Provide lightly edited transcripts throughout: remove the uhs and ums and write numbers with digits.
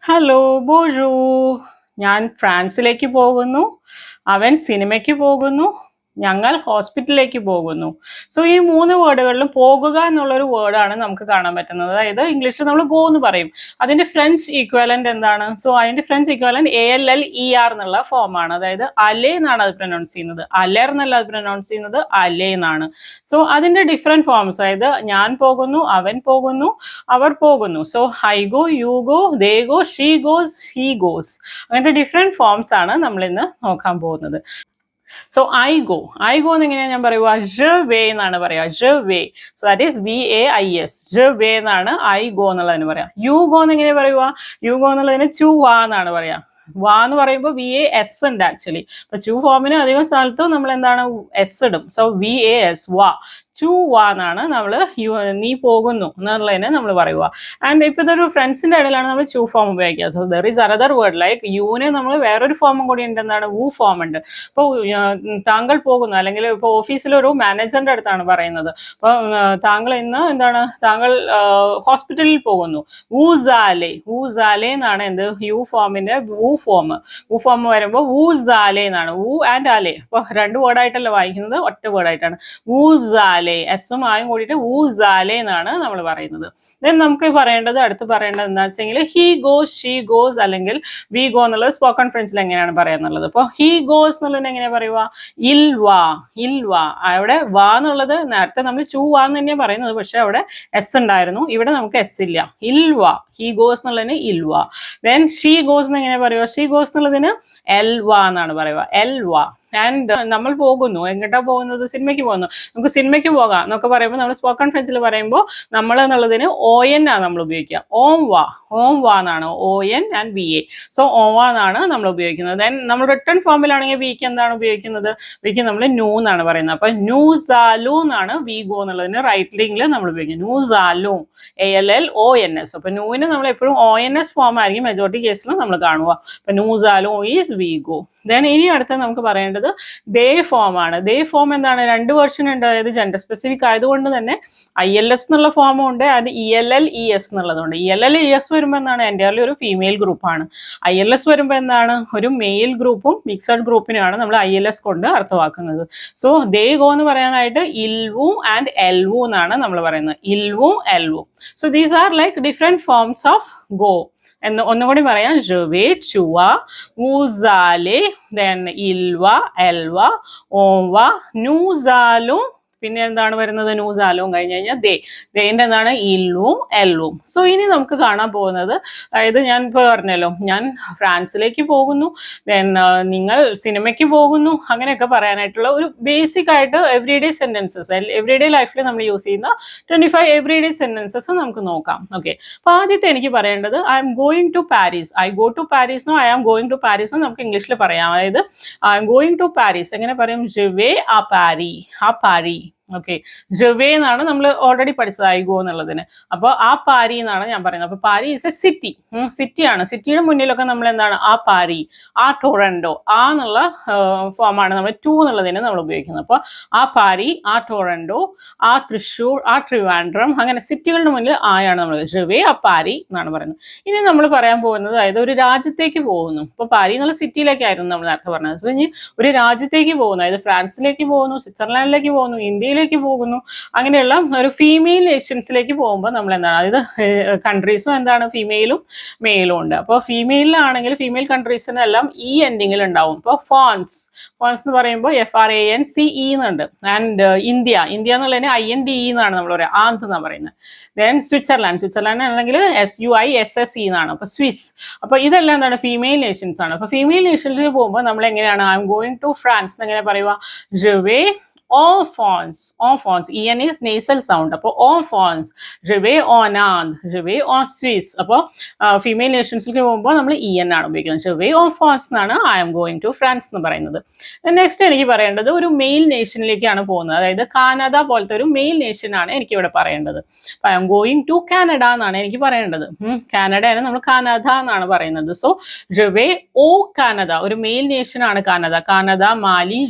Hello, ബോജൂ. ഞാൻ ഫ്രാൻസിലേക്ക് പോകുന്നു. അവൻ സിനിമയ്ക്ക് പോകുന്നു. ഞങ്ങൾ ഹോസ്പിറ്റലിലേക്ക് പോകുന്നു. സോ ഈ 3 വേർഡുകളിലും പോകുക എന്നുള്ളൊരു വേർഡാണ് നമുക്ക് കാണാൻ പറ്റുന്നത്. അതായത് ഇംഗ്ലീഷിൽ നമ്മൾ ഗോ എന്ന് പറയും. അതിന്റെ ഫ്രഞ്ച് ഈക്വലന്റ് എന്താണ്? സോ അതിന്റെ ഫ്രഞ്ച് ഈക്വലന്റ് ALLER എന്നുള്ള ഫോമാണ്. അതായത് അലെ എന്നാണ് അത് പ്രൊനൗൺസ് ചെയ്യുന്നത്. അലർ എന്നല്ല അത് പ്രൊനൗൺസ് ചെയ്യുന്നത്, അലെ എന്നാണ്. സോ അതിന്റെ ഡിഫറെന്റ് ഫോംസ്, അതായത് ഞാൻ പോകുന്നു, അവൻ പോകുന്നു, അവർ പോകുന്നു. So I go, you go, they go, she goes, he goes. അങ്ങനത്തെ ഡിഫറെന്റ് ഫോംസ് ആണ് നമ്മൾ ഇന്ന് നോക്കാൻ പോകുന്നത്. സോ ഐ ഗോ എന്ന് എങ്ങനെയാണ് ഞാൻ പറയുക? ജെ വേ എന്നാണ് പറയുക. ജെ വേ. So that is VAIS. ജെ വേ എന്നാണ് ഐ ഗോ എന്നുള്ളതിന് പറയാം. യു ഗോ എന്ന് എങ്ങനെ പറയുക? യു ഗോ എന്നുള്ളതിന് ചു വാ എന്നാണ് പറയാ. വാ എന്ന് പറയുമ്പോൾ VAS ഉണ്ട് ആക്ച്വലി. അപ്പൊ ചു ഫോമിന് അധികം സ്ഥലത്തും നമ്മൾ എന്താണ് എസ് ഇടും. സോ VAS, വാ. ചു വാ എന്നാണ് നമ്മൾ നീ പോകുന്നു എന്നുള്ളതിന് നമ്മൾ പറയുക. ആൻഡ് ഇപ്പൊ ഇതൊരു ഫ്രണ്ട്സിന്റെ ഇടയിലാണ് നമ്മൾ ചു ഫോം ഉപയോഗിക്കുക. So there is another word like യുവിന് നമ്മൾ വേറൊരു ഫോമും കൂടി ഉണ്ട്, എന്താണ്? വു ഫോം ഉണ്ട്. ഇപ്പോൾ താങ്കൾ പോകുന്നു, അല്ലെങ്കിൽ ഇപ്പോൾ ഓഫീസിലൊരു മാനേജറിന്റെ അടുത്താണ് പറയുന്നത്. അപ്പോൾ താങ്കൾ ഇന്ന് എന്താണ്, താങ്കൾ ഹോസ്പിറ്റലിൽ പോകുന്നു. ഊസാലെ എന്നാണ് എന്ത് യു ഫോമിന്റെ വു ഫോം വരുമ്പോൾ ഊസാലെ എന്നാണ്. വു ആൻഡ് ആലെ. അപ്പോൾ 2 വേർഡായിട്ടല്ല വായിക്കുന്നത്, ഒറ്റ വേർഡായിട്ടാണ്. ഊസാലെ, എസും ആയും കൂടിയിട്ട് ഊസാലെ എന്നാണ് നമ്മൾ പറയുന്നത്. ദെൻ നമുക്ക് അടുത്ത് പറയേണ്ടത് എന്താ വെച്ചെങ്കിൽ ഹി ഗോസ്, ഷീ ഗോസ്, അല്ലെങ്കിൽ വി ഗോ എന്നുള്ളത് സ്പോക്കൺ ഫ്രഞ്ചിൽ എങ്ങനെയാണ് പറയാന്നുള്ളത്. അപ്പോൾ ഹി ഗോസ് എന്നുള്ളത് എങ്ങനെയാ പറയുക? ഇൽ വാ. അവിടെ വാ എന്നുള്ളത് നേരത്തെ നമ്മൾ ചു വാ എന്ന് തന്നെയാണ് പറയുന്നത്, പക്ഷെ അവിടെ എസ് ഉണ്ടായിരുന്നു. ഇവിടെ നമുക്ക് എസ് ഇല്ല. ഇൽ വാ. ഹി ഗോസ് എന്നുള്ളതിന് ഇൽ വാ. ദെൻ ഷീ ഗോസ് എന്ന് എങ്ങനെ പറയുക? ഷീ ഗോസ് എന്നുള്ളതിന് എൽ വാ എന്നാണ് പറയുക. എൽ വാ. ആൻഡ് നമ്മൾ പോകുന്നു. എങ്ങോട്ടാ പോകുന്നത്? സിനിമയ്ക്ക് പോകുന്നു. നമുക്ക് സിനിമയ്ക്ക് പോകാം എന്നൊക്കെ പറയുമ്പോൾ നമ്മൾ സ്പോക്കൺ ഫ്രഞ്ചിൽ പറയുമ്പോൾ നമ്മൾ എന്നുള്ളതിന് ON ആണ് നമ്മൾ ഉപയോഗിക്കുക. ഓം വാ എന്നാണ്. ON and VA. സോ ഓം വാ എന്നാണ് നമ്മൾ ഉപയോഗിക്കുന്നത്. ദെൻ നമ്മൾ റിട്ടേൺ ഫോമിലാണെങ്കിൽ വിക്ക് എന്താണ് ഉപയോഗിക്കുന്നത്? വിക്ക് നമ്മൾ ന്യൂ എന്നാണ് പറയുന്നത്. അപ്പൊ ന്യൂസാലു എന്നാണ് വി ഗോ എന്നുള്ളതിന് റൈറ്റിംഗിൽ നമ്മൾ ഉപയോഗിക്കുന്നത്. ന്യൂസാലു, ALLONS. അപ്പൊ ന്യൂവിന് നമ്മൾ എപ്പോഴും ONS ഫോം ആയിരിക്കും മെജോറിറ്റി കേസിലും നമ്മൾ കാണുക. അപ്പൊ ന്യൂസാലു ഈസ് വി ഗോ. ദെൻ ഇനി അടുത്ത് നമുക്ക് പറയേണ്ടത് ദേ ഫോം ആണ്. ദേ ഫോം എന്താണ്? 2 വേർഷൻ ഉണ്ട്. അതായത് ജെൻഡർ സ്പെസിഫിക് ആയതുകൊണ്ട് തന്നെ ILS എന്നുള്ള ഫോമും ഉണ്ട്, അത് ELLES എന്നുള്ളതുണ്ട്. ELLES വരുമ്പോൾ എന്താണ്? എൻ്റെർലി ഒരു ഫീമെയിൽ ഗ്രൂപ്പാണ്. ILS വരുമ്പോൾ എന്താണ്? ഒരു മെയിൽ ഗ്രൂപ്പും മിക്സഡ് ഗ്രൂപ്പിനെയാണ് നമ്മൾ ILS കൊണ്ട് അർത്ഥമാക്കുന്നത്. സോ ദേ ഗോ എന്ന് പറയാനായിട്ട് ഇൽവു ആൻഡ് എൽവു എന്നാണ് നമ്മൾ പറയുന്നത്. ഇൽവു, എൽവു. So these are like different forms of go. എന്ന് ഒന്നുകൂടി പറയാം. ജുവേ, ചുവ, ഊസാലെ, ദെൻ ഇൽവ, എൽവ, ഓംവ, ന്യൂസാലും. പിന്നെ എന്താണ് വരുന്നത്? ന്യൂസാലും കഴിഞ്ഞ് കഴിഞ്ഞാൽ ദേന്റെ എന്താണ്? ഇല്ലും, എല്ലും. സോ ഇനി നമുക്ക് കാണാൻ പോകുന്നത്, അതായത് ഞാൻ ഇപ്പോൾ പറഞ്ഞല്ലോ, ഞാൻ ഫ്രാൻസിലേക്ക് പോകുന്നു, ദെൻ നിങ്ങൾ സിനിമയ്ക്ക് പോകുന്നു, അങ്ങനെയൊക്കെ പറയാനായിട്ടുള്ള ഒരു ബേസിക് ആയിട്ട് എവറിഡേ സെന്റൻസസ്, എവറിഡേ ലൈഫിൽ നമ്മൾ യൂസ് ചെയ്യുന്ന 25 എവറിഡേ സെന്റൻസസ് നമുക്ക് നോക്കാം. ഓക്കെ. അപ്പൊ ആദ്യത്തെ എനിക്ക് പറയേണ്ടത് I M going to Paris. I go to Paris no I am going to Paris no നമുക്ക് ഇംഗ്ലീഷിൽ പറയാം. അതായത് I M going to Paris എങ്ങനെ പറയും? ജെ വേ ആ പാരി. ഓക്കെ. ജവേ എന്നാണ് നമ്മൾ ഓൾറെഡി പഠിച്ചത് ഐ ഗോ എന്നുള്ളതിന്. അപ്പോൾ ആ പാരി എന്നാണ് ഞാൻ പറയുന്നത്. അപ്പൊ പാരി ഇസ് എ സിറ്റിയാണ്. സിറ്റിയുടെ മുന്നിലൊക്കെ നമ്മൾ എന്താണ്? ആ പാരി, ആ ടൊറന്റോ, ആ എന്നുള്ള ഫോമാണ് നമ്മൾ ടു എന്നുള്ളതിന് നമ്മൾ ഉപയോഗിക്കുന്നത്. അപ്പോൾ ആ പാരി, ആ ടൊറന്റോ, ആ തൃശ്ശൂർ, ആ ട്രിവാൻഡ്രം, അങ്ങനെ സിറ്റികളുടെ മുന്നിൽ ആയാണ് നമ്മൾ ജവേ ആ പാരി എന്നാണ് പറയുന്നത്. ഇനി നമ്മൾ പറയാൻ പോകുന്നത്, അതായത് ഒരു രാജ്യത്തേക്ക് പോകുന്നു. ഇപ്പോൾ പാരി എന്നുള്ള സിറ്റിയിലേക്കായിരുന്നു നമ്മൾ നേരത്തെ പറഞ്ഞത്. അപ്പോൾ ഇനി ഒരു രാജ്യത്തേക്ക് പോകുന്നു, അതായത് ഫ്രാൻസിലേക്ക് പോകുന്നു, സ്വിറ്റ്സർലാൻഡിലേക്ക് പോകുന്നു, ഇന്ത്യയിലേക്ക് പോകുന്നു, അങ്ങനെയുള്ള ഒരു ഫീമെയിൽ നേഷൻസിലേക്ക് പോകുമ്പോൾ നമ്മൾ എന്താണ്, അതായത് കൺട്രീസും എന്താണ്, ഫീമെയിലും മെയിലും ഉണ്ട്. അപ്പോൾ ഫീമെയിലാണെങ്കിൽ ഫീമെയിൽ കൺട്രീസിനെല്ലാം ഈ എൻഡിങ്ങിൽ ഉണ്ടാവും. ഇപ്പോൾ ഫ്രാൻസ് എന്ന് പറയുമ്പോൾ FRANCE എന്നുണ്ട്. ആൻഡ് ഇന്ത്യ എന്നുള്ളതിന് INDE എന്നാണ് നമ്മൾ പറയുക, ആന്ത് എന്നാണ് പറയുന്നത്. ദെൻ സ്വിറ്റ്സർലാൻഡ് ആണെങ്കിൽ SUISSE എന്നാണ്. അപ്പോൾ സ്വിസ്. അപ്പോൾ ഇതെല്ലാം എന്താണ്? ഫീമെയിൽ നേഷൻസ് ആണ്. അപ്പോൾ ഫീമെയിൽ നേഷൻസിൽ പോകുമ്പോൾ നമ്മൾ എങ്ങനെയാണ്? I M going to France എങ്ങനെ പറയുക? Je vais en France. EN is nasal sound. അപ്പോൾ en France. Je vais en Inde. Je vais en Suisse. അപ്പോൾ ഫീമെയിൽ നേഷൻസിലേക്ക് പോകുമ്പോൾ നമ്മൾ EN ആണ് ഉപയോഗിക്കുന്നത്. Je vais en France എന്നാണ് I am going to France എന്ന് പറയുന്നത്. നെക്സ്റ്റ് എനിക്ക് പറയേണ്ടത് ഒരു മെയിൽ നേഷനിലേക്കാണ് പോകുന്നത്. അതായത് കാനഡ പോലത്തെ ഒരു മെയിൽ നേഷനാണ് എനിക്ക് ഇവിടെ പറയേണ്ടത്. അപ്പോൾ I am going to Canada എന്നാണ് എനിക്ക് പറയേണ്ടത്. കാനഡയാണ് നമ്മൾ കാനഡ എന്നാണ് പറയുന്നത്. So je vais au Canada. ഒരു മെയിൽ നേഷൻ ആണ് കാനഡ. മാലി,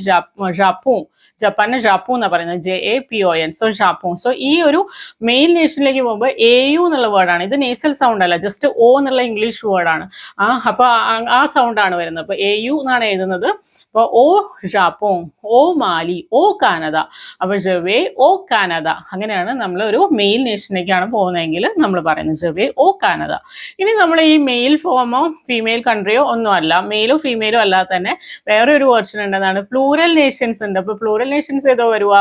ജപ്പാൻ ജപ്പാനെ ജാപ്പു എന്നാണ് പറയുന്നത്, JAPON. സോ ജാപ്പു. സോ ഈ ഒരു മെയിൽ നേഷനിലേക്ക് പോകുമ്പോൾ AU എന്നുള്ള വേർഡാണ്. ഇത് നേസൽ സൗണ്ട് അല്ല, ജസ്റ്റ് O എന്നുള്ള ഇംഗ്ലീഷ് വേർഡാണ്. അപ്പൊ ആ സൗണ്ടാണ് വരുന്നത്. അപ്പൊ AU എന്നാണ് എഴുതുന്നത്. അപ്പോൾ ഓ ജാപ്പോൺ, ഓ മാലി, ഓ കാനഡ. അപ്പൊ ജവേ ഓ കാനഡ. അങ്ങനെയാണ് നമ്മൾ ഒരു മെയിൽ നേഷനിലേക്കാണ് പോകുന്നതെങ്കിൽ നമ്മൾ പറയുന്നത് ജവേ ഓ കാനഡ. ഇനി നമ്മൾ ഈ മെയിൽ ഫോമോ ഫീമെയിൽ കൺട്രിയോ ഒന്നും അല്ല, മെയിലോ ഫീമെയിലോ അല്ലാതെ തന്നെ വേറെ ഒരു വേർഷൻ ഉണ്ടെന്നാണ് പ്ലൂറൽ നേഷൻസ് ഉണ്ട്. അപ്പൊ പ്ലൂറൽ നേഷൻസ് ഏതോ വരുക?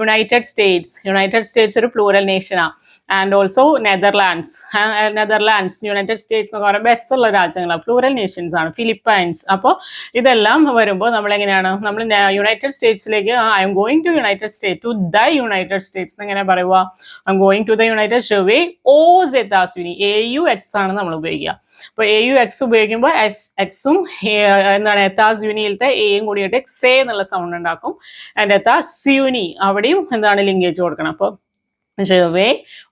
യുണൈറ്റഡ് സ്റ്റേറ്റ്സ് ഒരു പ്ലൂറൽ നേഷനാണ്. And also Netherlands, United States എന്നൊക്കെ പറയുമ്പോൾ ബെസ് ഉള്ള രാജ്യങ്ങളാണ്, പ്ലൂറൽ നേഷൻസ് ആണ്. ഫിലിപ്പൈൻസ്. അപ്പോൾ ഇതെല്ലാം വരുമ്പോൾ നമ്മൾ എങ്ങനെയാണ്, നമ്മൾ യുണൈറ്റഡ് സ്റ്റേറ്റ്സിലേക്ക് I M going to United State, to the United States എങ്ങനെ പറയുക? I M going to the United State. ഓസ് എത്താസ്വിനി, AUX ആണ് നമ്മൾ ഉപയോഗിക്കുക. അപ്പോൾ AUX ഉപയോഗിക്കുമ്പോൾ എക്സും എന്താണ് എത്താസ്വിനിയിലത്തെ എയും കൂടിയിട്ട് എക്സേ എന്നുള്ള സൗണ്ട് ഉണ്ടാക്കും. ആൻഡ് എത്താസ്യൂനി അവിടെയും എന്താണ് ലിങ്കേജ് കൊടുക്കണം. അപ്പോൾ ജവേ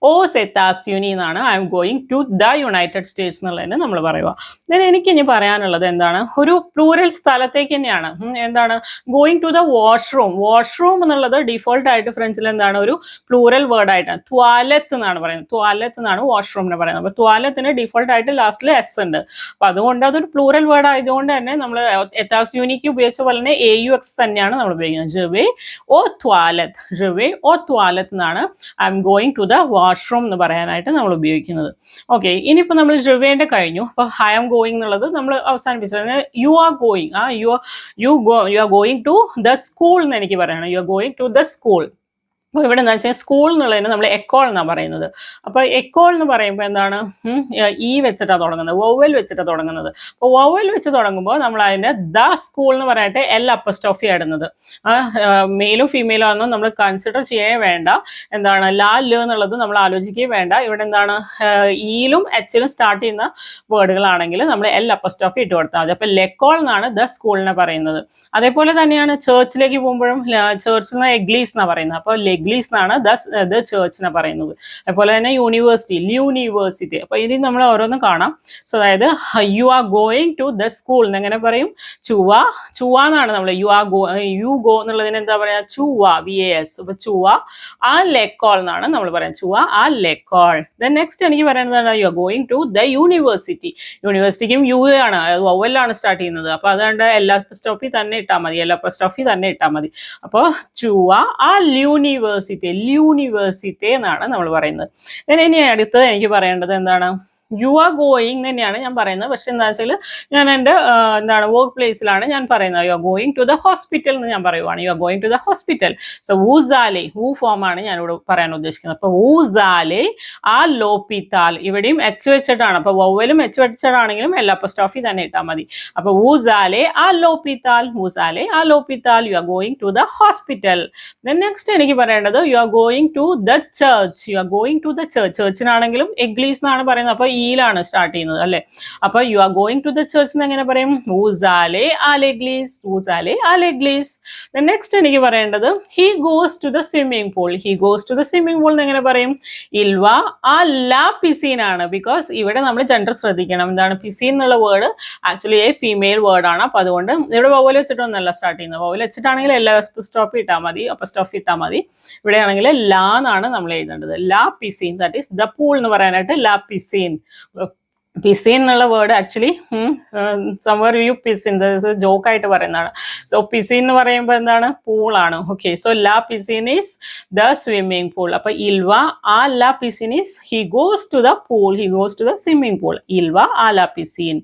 ഓസ് എത്താസ്യൂനി എന്നാണ് I M going to the United States എന്നുള്ളതിന് നമ്മൾ പറയുക. ദെൻ എനിക്ക് ഇനി പറയാനുള്ളത് എന്താണ്, ഒരു പ്ലൂറൽ സ്ഥലത്തേക്ക് തന്നെയാണ്. എന്താണ് going to the washroom. Washroom എന്നുള്ളത് ഡിഫോൾട്ട് ആയിട്ട് ഫ്രഞ്ചിൽ എന്താണ് ഒരു പ്ലൂറൽ വേർഡ് ആയിട്ടാണ്. ത്വാലത്ത് എന്നാണ് പറയുന്നത്. ത്വാലത്ത് എന്നാണ് വാഷ്റൂമിനെ പറയുന്നത്. അപ്പോൾ ത്വാലത്തിന് ഡിഫോൾട്ട് ആയിട്ട് ലാസ്റ്റിൽ S ഉണ്ട്. അപ്പൊ അതുകൊണ്ട് അതൊരു പ്ലൂറൽ വേർഡ് ആയതുകൊണ്ട് തന്നെ നമ്മൾ എത്താസ്യൂനിക്ക് ഉപയോഗിച്ച പോലെ തന്നെ AUX തന്നെയാണ് നമ്മൾ ഉപയോഗിക്കുന്നത്. ജവേ ഓ ത്വാലത്ത്, ജവേ ഓ ത്വാലത്ത് എന്നാണ് I M going to the washroom എന്ന് പറയാനായിട്ട് നമ്മൾ ഉപയോഗിക്കുന്നത്. ഓക്കെ, ഇനിയിപ്പോൾ നമ്മൾ ജവേൻ്റെ കഴിഞ്ഞു. അപ്പോൾ ഐ ആം ഗോയിങ് എന്നുള്ളത് നമ്മൾ അവസാനിപ്പിച്ചത്. You are going, you are going to the school എന്ന് എനിക്ക് പറയണം. You are going to the school. അപ്പോൾ ഇവിടെ എന്താ വെച്ചാൽ സ്കൂൾ എന്നുള്ളതിന് നമ്മൾ എക്കോൾ എന്നാണ് പറയുന്നത്. അപ്പോൾ എക്കോൾ എന്ന് പറയുമ്പോൾ എന്താണ്, ഈ വെച്ചിട്ടാണ് തുടങ്ങുന്നത്, വൊവൽ വെച്ചിട്ടാണ് തുടങ്ങുന്നത്. അപ്പോൾ വൊവൽ വെച്ച് തുടങ്ങുമ്പോൾ നമ്മൾ അതിൻ്റെ ദ സ്കൂൾ എന്ന് പറയാനായിട്ട് L അപ്പസ്ട്രോഫി ഇടുന്നത്. മെയിലും ഫീമെയിലും ആണെന്നോ നമ്മൾ കൺസിഡർ ചെയ്യേ വേണ്ട. എന്താണ് ല എന്നുള്ളത് നമ്മൾ ആലോചിക്കുകയും വേണ്ട. ഇവിടെ എന്താണ് ഈയിലും എച്ചിലും സ്റ്റാർട്ട് ചെയ്യുന്ന വേർഡുകളാണെങ്കിൽ നമ്മൾ L അപ്പസ്ട്രോഫി ഇട്ട് കൊടുത്താൽ മതി. അപ്പോൾ ലെക്കോൾ എന്നാണ് ദ സ്കൂളിനെ പറയുന്നത്. അതേപോലെ തന്നെയാണ് ചേർച്ചിലേക്ക് പോകുമ്പോഴും ചേർച്ചിൽ നിന്ന് എഗ്ലീസ് എന്നാണ് പറയുന്നത്. അപ്പോൾ ഗ്ലീസ് എന്നാണ് ദ ചേർച്ചിനെ പറയുന്നത്. അതുപോലെ തന്നെ യൂണിവേഴ്സിറ്റി. അപ്പൊ ഇനി നമ്മൾ ഓരോന്നും കാണാം. സോ അതായത് you are going to the school എങ്ങനെ പറയും? ചുവ എന്നാണ് നമ്മൾ യു ഗോ എന്നുള്ളതിന് എന്താ പറയാ? ചുവ, VAS. അപ്പൊ ചുവ ആ ലെക്കോൾ എന്നാണ് നമ്മൾ പറയാം. ചുവ ആ ലെക്കോൾ. ദെൻ നെക്സ്റ്റ് എനിക്ക് പറയുന്നത് you are going to the university. യൂണിവേഴ്സിറ്റിക്കും യു ആണ്, വൊവലാണ് സ്റ്റാർട്ട് ചെയ്യുന്നത്. അപ്പൊ അതുകൊണ്ട് എല്ലാ സ്റ്റോപ്പിൽ തന്നെ ഇട്ടാൽ മതി, അപ്പോൾ ചുവ ആ യൂണിവേഴ്സിറ്റി എന്നാണ് നമ്മൾ പറയുന്നത്. ഇനി അടുത്തത് എനിക്ക് പറയേണ്ടത് എന്താണ്, യു ആർ ഗോയിങ് തന്നെയാണ് ഞാൻ പറയുന്നത്. പക്ഷെ എന്താ വെച്ചാൽ ഞാൻ എൻ്റെ വർക്ക് പ്ലേസിലാണ് ഞാൻ പറയുന്നത്. You are going to the hospital എന്ന് ഞാൻ പറയുവാണ്. You are going to the hospital. So വൂസാലെ, ഫോം ആണ് ഞാനിവിടെ പറയാൻ ഉദ്ദേശിക്കുന്നത്. അപ്പോൾ വൂസാലെ ആ ലോപ്പിത്താൽ, ഇവിടെയും H വെച്ചിട്ടാണ്. അപ്പോൾ വൊവലും H വെച്ചിട്ടാണെങ്കിലും എല്ലാ അപ്പോസ്ട്രോഫി തന്നെ ഇട്ടാൽ മതി. അപ്പോൾ വൂസാലെ ആ ലോപ്പിത്താൽ, you are going to the hospital. Then next എനിക്ക് പറയേണ്ടത് you are going to the church. ചർച്ചിനാണെങ്കിലും എഗ്ലീസ് എന്നാണ് പറയുന്നത്. അപ്പോൾ യിലാണ് സ്റ്റാർട്ട് ചെയ്യുന്നത് അല്ലെ. അപ്പൊ you are going to the church എന്ന് എങ്ങനെ പറയും? വൂസാലെ ആലെഗ്ലീസ്. നെക്സ്റ്റ് എനിക്ക് പറയേണ്ടത് he goes to the swimming pool. എന്ന് എങ്ങനെ പറയും? ഇൽവ ആ ലാ പിസീൻ ആണ്. ബിക്കോസ് ഇവിടെ നമ്മൾ ജെൻഡർ ശ്രദ്ധിക്കണം. എന്താണ് പിസീൻ എന്നുള്ള വേർഡ് ആക്ച്വലി ഫീമെയിൽ വേർഡ് ആണ്. അപ്പൊ അതുകൊണ്ട് ഇവിടെ വൊവൽ വെച്ചിട്ടൊന്നല്ല സ്റ്റാർട്ട് ചെയ്യുന്നത്. വൊവൽ വെച്ചിട്ടാണെങ്കിൽ എല്ലാ അപ്പോസ്ട്രോഫി ഇട്ടാൽ മതി. ഇവിടെ ആണെങ്കിൽ ലാ എന്നാണ് നമ്മൾ എഴുതേണ്ടത്. ലാ പിസീൻ, ദാറ്റ് ഈസ് ദ പൂൾ എന്ന് പറയാനായിട്ട് ലാ പിസീൻ. പിസിൻ എന്നുള്ള വേർഡ് ആക്ച്വലി സംവർ യു പിസിൻ ജോക്ക് ആയിട്ട് പറയുന്നതാണ്. സോ പിസിൻ എന്ന് പറയുമ്പോൾ എന്താണ്? പൂളാണ്. ഓക്കെ, സോ ലാ പിസിൻ ഈസ് ദ സ്വിമ്മിംഗ് പൂൾ. അപ്പൊ ഇൽവ ആ ലാ പിസിൻ is he goes to the swimming pool. ഇൽവ ആ ലാ പിസിൻ.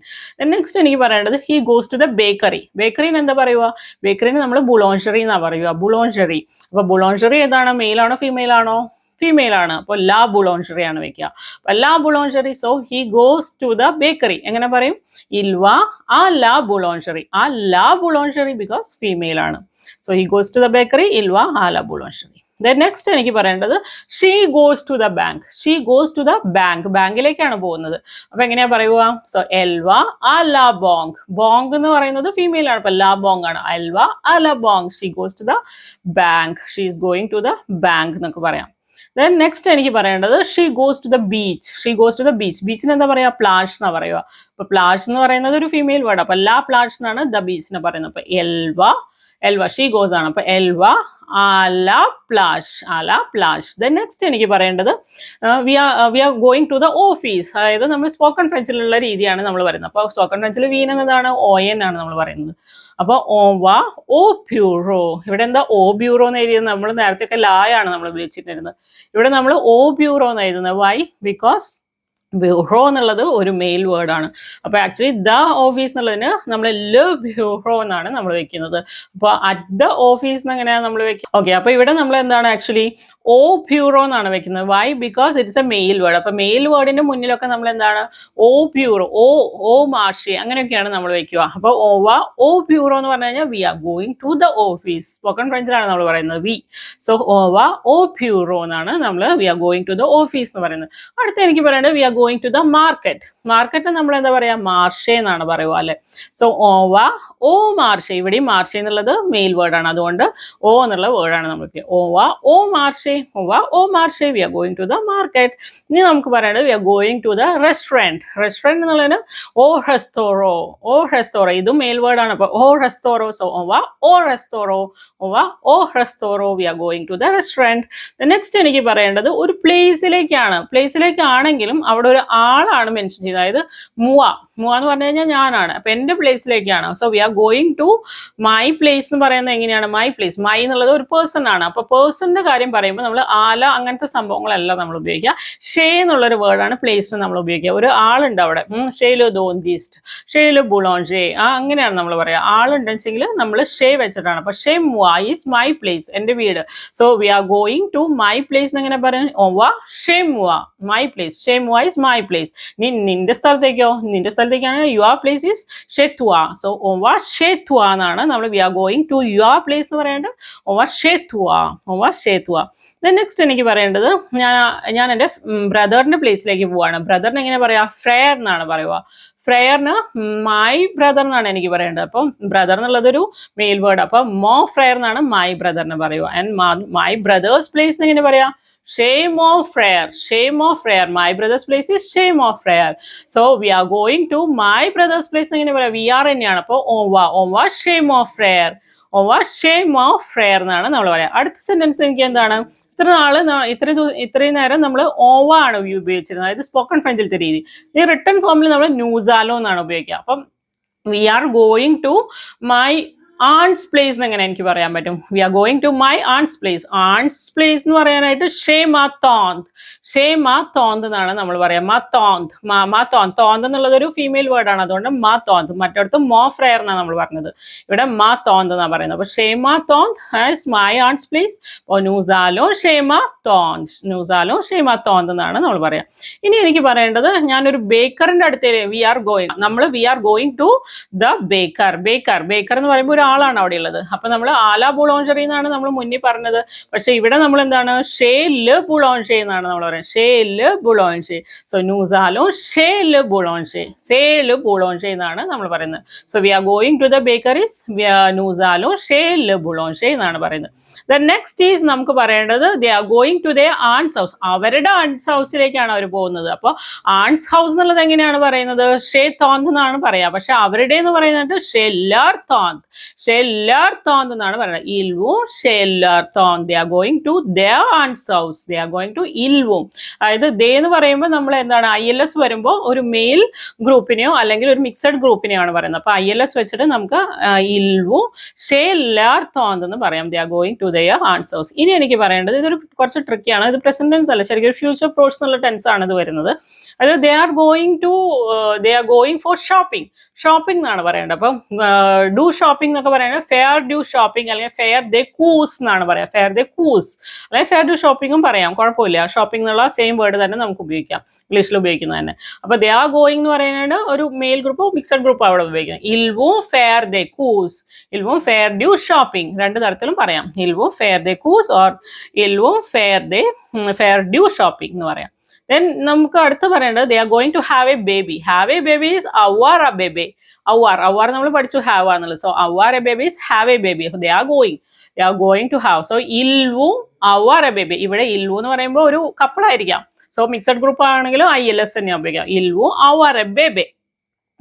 നെക്സ്റ്റ് എനിക്ക് പറയേണ്ടത് he goes to the bakery. ബേക്കറിന് എന്താ പറയുക? ബേക്കറിന് നമ്മൾ ബുളോഞ്ചറി എന്നാ പറയുക. ബുളോഞ്ചറി. അപ്പൊ ബുളോഞ്ചറി ഏതാണ്? മെയിൽ ആണോ ഫീമെയിൽ ആണോ? ഫീമെയിൽ ആണ്. അപ്പോൾ ലാ ബുളോഞ്ചറി ആണ് വെക്കുക. അപ്പൊ ലാ ബുളോഞ്ചറി. So he goes to the bakery എങ്ങനെ പറയും? ഇൽവ ആ ലാ ബുളോഞ്ചറി ബിക്കോസ് ഫീമെയിൽ ആണ്. So he goes to the bakery, ഇൽവ ആ ലാ ബുളോഞ്ചറി. നെക്സ്റ്റ് എനിക്ക് പറയേണ്ടത് she goes to the bank. ബാങ്കിലേക്കാണ് പോകുന്നത്. അപ്പൊ എങ്ങനെയാ പറയുക? സോ എൽവ ആ ലാ ബോങ് എന്ന് പറയുന്നത് ഫീമെയിൽ ആണ്. അപ്പൊ ലാ ബോങ് ആണ്. എൽവ ആ ലാ ബോങ്. She goes to the bank. She is going to the bank എന്നൊക്കെ പറയാം. ദെൻ നെക്സ്റ്റ് എനിക്ക് പറയേണ്ടത് she goes to the beach. ബീച്ചിന് എന്താ പറയുക? പ്ലാഷ് എന്നാ പറയുക. അപ്പൊ പ്ലാഷ് എന്ന് പറയുന്നത് ഒരു ഫീമെയിൽ വേർഡ്. അപ്പൊ ലാ പ്ലാഷ് എന്നാണ് ദ ബീച്ചിനെ പറയുന്നത്. അപ്പൊ എൽവ എൽവ, ഷീ ഗോസ് ആണ്. അപ്പൊ എൽവ ആല പ്ലാഷ്, ആല പ്ലാഷ്. ദെൻ നെക്സ്റ്റ് എനിക്ക് പറയേണ്ടത് we are going to the office. അതായത് നമ്മൾ സ്പോക്കൺ ഫ്രഞ്ചിലുള്ള രീതിയാണ് നമ്മൾ പറയുന്നത്. അപ്പോൾ സ്പോക്കൺ ഫ്രഞ്ചിൽ വീൻ എന്നതാണ് ON ആണ് നമ്മൾ പറയുന്നത്. അപ്പൊ ഓവ ഓ ബ്യൂറോ, ഇവിടെ എന്താ ഓ ബ്യൂറോ എന്ന് എഴുതിയത്? നമ്മൾ നേരത്തെ ഒക്കെ ലായാണ് നമ്മൾ ഉപയോഗിച്ചിട്ടിരുന്നത്. ഇവിടെ നമ്മൾ ഓ ബ്യൂറോ എന്ന് എഴുതുന്നത്. വൈ? ബിക്കോസ് ബ്യൂറോ എന്നുള്ളത് ഒരു മെയിൽ വേർഡ് ആണ്. അപ്പൊ ആക്ച്വലി ദ ഓഫീസ് എന്നുള്ളതിന് നമ്മൾ ല ബ്യൂറോ എന്നാണ് നമ്മൾ വെക്കുന്നത്. അപ്പൊ അറ്റ് ദ ഓഫീസ് എങ്ങനെയാണ് നമ്മൾ വെക്കുക? ഓക്കെ, അപ്പൊ ഇവിടെ നമ്മൾ എന്താണ് ആക്ച്വലി ഓ ബ്യൂറോ എന്നാണ് വെക്കുന്നത്. Why? Because it's a male word. അപ്പൊ മെയിൽ വേർഡിന്റെ മുന്നിലൊക്കെ നമ്മൾ എന്താണ് ഓ ബ്യൂറോ, ഓ മാർഷി അങ്ങനെയൊക്കെയാണ് നമ്മൾ വെക്കുക. അപ്പൊ ഓവ ഓ ബ്യൂറോ എന്ന് പറഞ്ഞു കഴിഞ്ഞാൽ we are going to the office. Spoken ഫ്രഞ്ചിലാണ് നമ്മൾ പറയുന്നത് വി. സോ ഓവ ഓ ബ്യൂറോ എന്നാണ് നമ്മൾ we are going to the office എന്ന് പറയുന്നത്. അടുത്ത എനിക്ക് പറയേണ്ടത് we are going to the market. Market നമ്മൾ എന്താ പറയാ? മാർഷേ എന്നാണ് പറയുക അല്ലെ. സോ ഓവ ഓ മാർഷേ. ഇവിടെ മാർഷേ എന്നുള്ളത് മെയിൽ വേർഡ് ആണ്, അതുകൊണ്ട് ഓ എന്നുള്ള വേർഡാണ് നമുക്ക്. ഓവ ഓ മാർഷേ, ഓവ ഓ മാർഷേ, we are going to the market. ഇനി നമുക്ക് പറയേണ്ടത് we are going to the restaurant. Restaurant എന്നുള്ളതിന് ഓ റെസ്റ്റോറോ, ഓ റെസ്റ്റോറോ, ഇതും മെയിൽ വേർഡ് ആണ്. അപ്പൊ ഓ റെസ്റ്റോറോ. സോ ഓവ ഓ റെസ്റ്റോറോ, ഓവ ഓ റെസ്റ്റോറോ, we are going to the restaurant. Next എനിക്ക് പറയേണ്ടത് ഒരു പ്ലേസിലേക്കാണ്. പ്ലേസിലേക്കാണെങ്കിലും അവിടെ ഒരു ആളാണ് മെൻഷൻ ചെയ്തത്. അതായത് മുവ, മുവ എന്ന് പറഞ്ഞു കഴിഞ്ഞാൽ ഞാനാണ്. അപ്പൊ എന്റെ പ്ലേസിലേക്കാണ്. So we are going to my place എന്ന് പറയുന്നത് എങ്ങനെയാണ്? My place. മൈ എന്നുള്ളത് ഒരു പേഴ്സൺ ആണ്. അപ്പൊ പേഴ്സണിന്റെ കാര്യം പറയുമ്പോൾ നമ്മൾ ആല അങ്ങനത്തെ സംഭവങ്ങളല്ല നമ്മൾ ഉപയോഗിക്കുക. ഷേ എന്നുള്ളൊരു വേർഡാണ് പ്ലേസിന് നമ്മൾ ഉപയോഗിക്കുക. ഒരു ആളുണ്ട് അവിടെ, ഷേലോ ദോന്തിസ്റ്റ്, ഷേലോ ബുളോൺഷേ, അങ്ങനെയാണ് നമ്മൾ പറയുക. ആളുണ്ടെങ്കിൽ നമ്മൾ ഷേ വെച്ചിട്ടാണ്. അപ്പൊ ഷേ മുവ ഈസ് മൈ പ്ലേസ്, എന്റെ വീട്. So we are going to my place എങ്ങനെ പറയും? ഓവ ഷേ മുവ, മൈ പ്ലേസ്. ഷേ മുവ ഈസ് മൈ പ്ലേസ്. നിന്റെ സ്ഥലത്തേക്കോ? നിന്റെ സ്ഥലത്തേക്കാണെങ്കിൽ യുവർ പ്ലേസ് ഈസ് ഷെത്വ. സോ ഓവ ഷെത്വ എന്നാണ് നമ്മൾ we are going to your place എന്ന് പറയേണ്ടത്. ഓവ ഷെത്വ, ഓവ ഷെത്വ. നെക്സ്റ്റ് എനിക്ക് പറയേണ്ടത് ഞാൻ എൻ്റെ ബ്രദറിന്റെ പ്ലേസിലേക്ക് പോവാണ്. ബ്രദറിന് എങ്ങനെ പറയാ? ഫ്രെയർ എന്നാണ് പറയുക. ഫ്രെയറിന് മൈ ബ്രദർ എന്നാണ് എനിക്ക് പറയേണ്ടത്. അപ്പം ബ്രദർ എന്നുള്ളതൊരു മെയിൽ വേർഡ്. അപ്പൊ മോ ഫ്രെയർ എന്നാണ് മൈ ബ്രദറിന് പറയുക. ആൻഡ് മൈ ബ്രദേഴ്സ് പ്ലേസ് എങ്ങനെ പറയാ? Shame of Frere, shame of Frere. My brother's place is shame of Frere. So we are going to my brother's place. എങ്ങനെ പറയാം? വി ആർ തന്നെയാണ്. അപ്പോൾ ഓവ shame of Frere, ഓവ shame of Frere എന്നാണ് നമ്മൾ പറയാം. അടുത്ത സെന്റൻസ് എനിക്ക് എന്താണ്? ഇത്രയും നേരം നമ്മൾ ഓവ ആണ് ഉപയോഗിച്ചിരുന്നത്, അതായത് സ്പോക്കൺ ഫ്രഞ്ചിലത്തെ രീതി. ഈ റിട്ടേൺ ഫോമിൽ നമ്മൾ ന്യൂസാലോ എന്നാണ് ഉപയോഗിക്കുക. അപ്പം we are going to my aunt's place എന്ന് എങ്ങനെ എനിക്ക് പറയാൻ പറ്റും? We are going to my aunt's place. Aunt's place എന്ന് പറയാനായിട്ട് ഷേമാത്തോന്ത്, ഷേമാത്തോന്ത് എന്നാണ് നമ്മൾ പറയാം. മാത്തോന്ത്, മാത്തോന്ത്. തോന്ത് എന്നുള്ളത് ഒരു ഫീമെയിൽ വേർഡ് ആണ്, അതുകൊണ്ട് മാത്തോന്ത്. മറ്റടുത്ത് മോ ഫ്രെയർ എന്നാണ് നമ്മൾ പറഞ്ഞത്, ഇവിടെ മാത്തോന്ത് എന്നാണ് പറയുന്നത്. അപ്പൊ ഷേമാത്തോന്ത് ഹാസ് മൈ ആൺസ് പ്ലേസ്. ന്യൂസാലോ ഷേമാത്തോന്ത്, ന്യൂസാലോ ഷേമാത്തോന്ത് എന്നാണ് നമ്മൾ പറയാം. ഇനി എനിക്ക് പറയേണ്ടത് ഞാനൊരു ബേക്കറിന്റെ അടുത്ത് we are going to the baker. Baker എന്ന് പറയുമ്പോൾ ആളാണ് അവിടെ ഉള്ളത്. അപ്പൊ നമ്മൾ ആല ബുളോൺഷറി എന്നാണ് നമ്മൾ മുന്നിൽ പറഞ്ഞത്. പക്ഷെ ഇവിടെ നമ്മൾ എന്താണ്? ഷേ ല് ബുളോൺഷേ എന്നാണ് നമ്മൾ പറയുന്നത്. ഷേ ല് ബുളോൺഷേ. സോ ന്യൂസാലോ ഷേ ല് ബുളോൺഷേ, സേ ല് ബുളോൺഷേ എന്നാണ് നമ്മൾ പറയുന്നത്. So we are going to the bakeries, ന്യൂസാലോ ഷേ ല് ബുളോൺഷേ എന്നാണ് പറയുന്നത്. ദ നെക്സ്റ്റ് ഈസ് നമുക്ക് പറയേണ്ടത് they are going to the aunt's house. അവരുടെ ആൺസ് ഹൗസിലേക്കാണ് അവർ പോകുന്നത്. അപ്പോൾ ആൺസ് ഹൗസ് എന്നുള്ളത് എങ്ങനെയാണ് പറയുന്നത്? ഷേ തോന്ത് എന്നാണ് പറയാ. പക്ഷെ അവരുടെ എന്ന് പറയുന്നത് ഷെല്ലാർ തോന്ത്, ഷെല്ലാർ തോന്ത് എന്നാണ് പറയുന്നത്. ഇൽവും ഷെല്ലാർ തോന്ത്. They are going to their aunt's house, they are going to ഇൽവും. അതായത് ദേ എന്ന് പറയുമ്പോൾ നമ്മൾ എന്താണ്? ILS വരുമ്പോൾ ഒരു മെയിൽ ഗ്രൂപ്പിനെയോ അല്ലെങ്കിൽ ഒരു മിക്സഡ് ഗ്രൂപ്പിനെയോ ആണ് പറയുന്നത്. അപ്പൊ ILS വെച്ചിട്ട് നമുക്ക് ഇൽവും ഷെല്ലാർ തോന്ത് എന്ന് പറയാം. They are going to their aunt's house. ഇനി എനിക്ക് പറയേണ്ടത് ഇതൊരു കുറച്ച് ട്രിക്കിയാണ്. ഇത് പ്രസന്റ് ടെൻസ് അല്ല, ശരിക്കും ഒരു ഫ്യൂച്ചർ പ്രോസ് എന്നുള്ള ടെൻസ് ആണ് ഇത് വരുന്നത്. അതായത് they are going for shopping. Shopping എന്നാണ് പറയേണ്ടത്. അപ്പം ഡു ഷോപ്പിംഗ് എന്നൊക്കെ പറയുന്നത് ഫെയർ ഡ്യൂ ഷോപ്പിംഗ് അല്ലെങ്കിൽ ഫെയർ ദേ കൂസ് എന്നാണ് പറയാം. ഫെയർ ദേ കൂസ് അല്ലെങ്കിൽ ഫെയർ ഡ്യൂ ഷോപ്പിംഗും പറയാം, കുഴപ്പമില്ല. ഷോപ്പിംഗ് എന്നുള്ള സെയിം വേർഡ് തന്നെ നമുക്ക് ഉപയോഗിക്കാം, ഇംഗ്ലീഷിൽ ഉപയോഗിക്കുന്നത് തന്നെ. അപ്പൊ ദേ ആർ ഗോയിങ് എന്ന് പറയുന്നത് ഒരു മെയിൽ ഗ്രൂപ്പോ മിക്സഡ് ഗ്രൂപ്പോ അവിടെ ഉപയോഗിക്കുന്നത്. ഇൽവും ഫെയർ ദേ കൂസ്, ഇൽവും ഫെയർ ഡ്യൂ ഷോപ്പിംഗ്, രണ്ട് തരത്തിലും പറയാം. ഇൽവും ഫെയർ ദേ കൂസ് ഓർ ഇൽവും ഫെയർ ഡ്യൂ ഷോപ്പിംഗ് എന്ന് പറയാം. Then നമുക്ക് അടുത്ത് പറയേണ്ടത് they are going to have a baby. Have a baby is അവർ എ ബേബി. അവർ നമ്മൾ പഠിച്ചു ഹാവ് ആണെന്നുള്ളത്. സോ അവർ എ baby is have a baby. They are going to have. So ഇൽവു അവർ എ ബേബി. ഇവിടെ ഇൽവു എന്ന് പറയുമ്പോൾ ഒരു കപ്പിളായിരിക്കാം. സോ മിക്സഡ് ഗ്രൂപ്പ് ആണെങ്കിലും ILS തന്നെ ഉപയോഗിക്കാം. ഇൽവു അവർ എ ബേബി.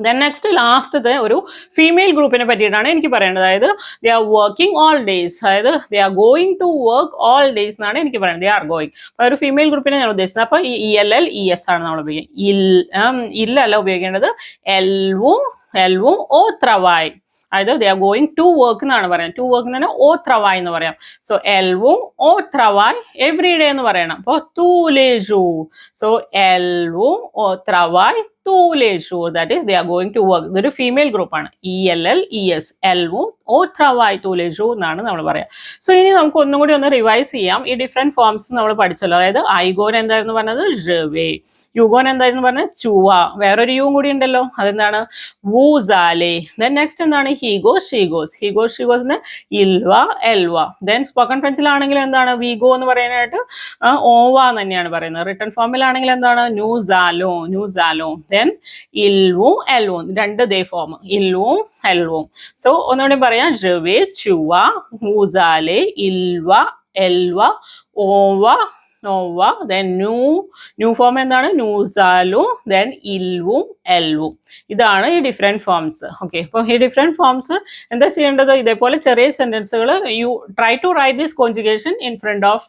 ദെൻ നെക്സ്റ്റ് ലാസ്റ്റത്തെ ഒരു ഫീമെയിൽ ഗ്രൂപ്പിനെ പറ്റിയിട്ടാണ് എനിക്ക് പറയേണ്ടത്. അതായത് they are working all days, അതായത് they are going to work all days എന്നാണ് എനിക്ക് പറയുന്നത്. They are going. അപ്പോൾ ഒരു ഫീമെയിൽ ഗ്രൂപ്പിനെ ഞാൻ ഉദ്ദേശിച്ചത്. അപ്പോൾ ഈ ELL ES ആണ് നമ്മൾ ഉപയോഗിക്കുന്നത്. ഇല്ലല്ല ഉപയോഗിക്കേണ്ടത് എൽവും ഓ ത്രവായ്. അതായത് they are going to work എന്നാണ് പറയുന്നത്. ടു വർക്ക് എന്ന് പറഞ്ഞാൽ ഓ ത്രവായ് എന്ന് പറയാം. സോ എൽവും ഓ ത്രവായ് എവറി ഡേ എന്ന് പറയണം. അപ്പോൾ തൂലേജു. സോ എൽവും ഓ ത്രവായ് തൂലേജു, that is they are going to work. ഇതൊരു ഫീമെയിൽ ഗ്രൂപ്പാണ്. ELL ES എൽവും ഓ ത്രവായ് തൂലേജു എന്നാണ് നമ്മൾ പറയാം. സോ ഇനി നമുക്ക് ഒന്നും കൂടി ഒന്ന് റിവൈസ് ചെയ്യാം. ഈ ഡിഫറെന്റ് ഫോംസ് നമ്മൾ പഠിച്ചല്ലോ. അതായത് ഐഗോൻ എന്തായിരുന്നു പറഞ്ഞത്? ജവേ. യുഗോൻ എന്തായിരുന്നു പറഞ്ഞത്? ചുവ. വേറൊരു യുവും കൂടി ഉണ്ടല്ലോ, അതെന്താണ്? വൂസാലെ. ദെൻ നെക്സ്റ്റ് എന്താണ്? ഹീഗോ ഷീഗോസ്. ഷീഗോസിന് ഇൽവ എൽവ. ദെൻ സ്പോക്കൺ ഫ്രഞ്ചിലാണെങ്കിൽ എന്താണ്? വിഗോ എന്ന് പറയാനായിട്ട് ഓവ തന്നെയാണ് പറയുന്നത്. റിട്ടൺ ഫോമിലാണെങ്കിൽ എന്താണ്? ന്യൂസാലോ. ദെൻ ഇൽവും എൽവും, രണ്ട് ദേ ഫോം, ഇൽവും എൽവും. സോ ഒന്നുകൂടി പറയാം. ജവേ, ചുവ, വൂസാലെ, ഇൽവ Elva, ഓവ Nova. Then new form എന്താണ്? ന്യൂസാലു. ദെൻ ഇൽവും എൽവും. ഇതാണ് ഈ ഡിഫറെന്റ് ഫോംസ്. ഓക്കെ, അപ്പോൾ ഈ ഡിഫറെന്റ് ഫോംസ് എന്താ ചെയ്യേണ്ടത്? ഇതേപോലെ ചെറിയ സെന്റൻസുകൾ you try to write this conjugation in front of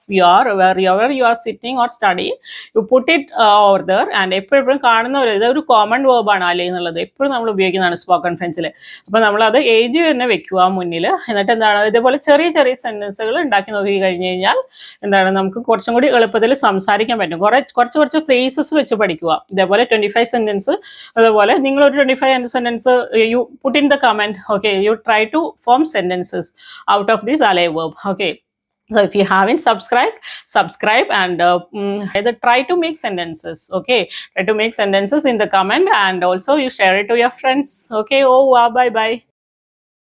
where you are sitting or study. You put it over there. And എപ്പോഴും കാണുന്നവർ, ഇതൊരു കോമൺ വേർബാണ് അല്ലേ എന്നുള്ളത് എപ്പോഴും നമ്മൾ ഉപയോഗിക്കുന്നതാണ് സ്പോക്കൺ ഫ്രഞ്ചിൽ. അപ്പോൾ നമ്മൾ അത് എഴുതി തന്നെ വെക്കുക മുന്നിൽ. എന്നിട്ട് എന്താണ്, ഇതേപോലെ ചെറിയ ചെറിയ സെന്റൻസുകൾ ഉണ്ടാക്കി നോക്കി കഴിഞ്ഞ് കഴിഞ്ഞാൽ എന്താണ്, നമുക്ക് കുറച്ചും കൂടി എളുപ്പത്തിൽ സംസാരിക്കാൻ പറ്റും. കുറച്ച് ഫ്രേസസ് വെച്ച് പഠിക്കുക. ഇതേപോലെ 25 സെന്റൻസ്, അതുപോലെ നിങ്ങൾ ഒരു 25 sentence you put in the comment. Okay, you try to form sentences out of this അലൈ verb. Okay, so if you haven't subscribe and try to make sentences. Okay, try to make sentences in the comment, and also you share it to your friends. Okay, bye bye.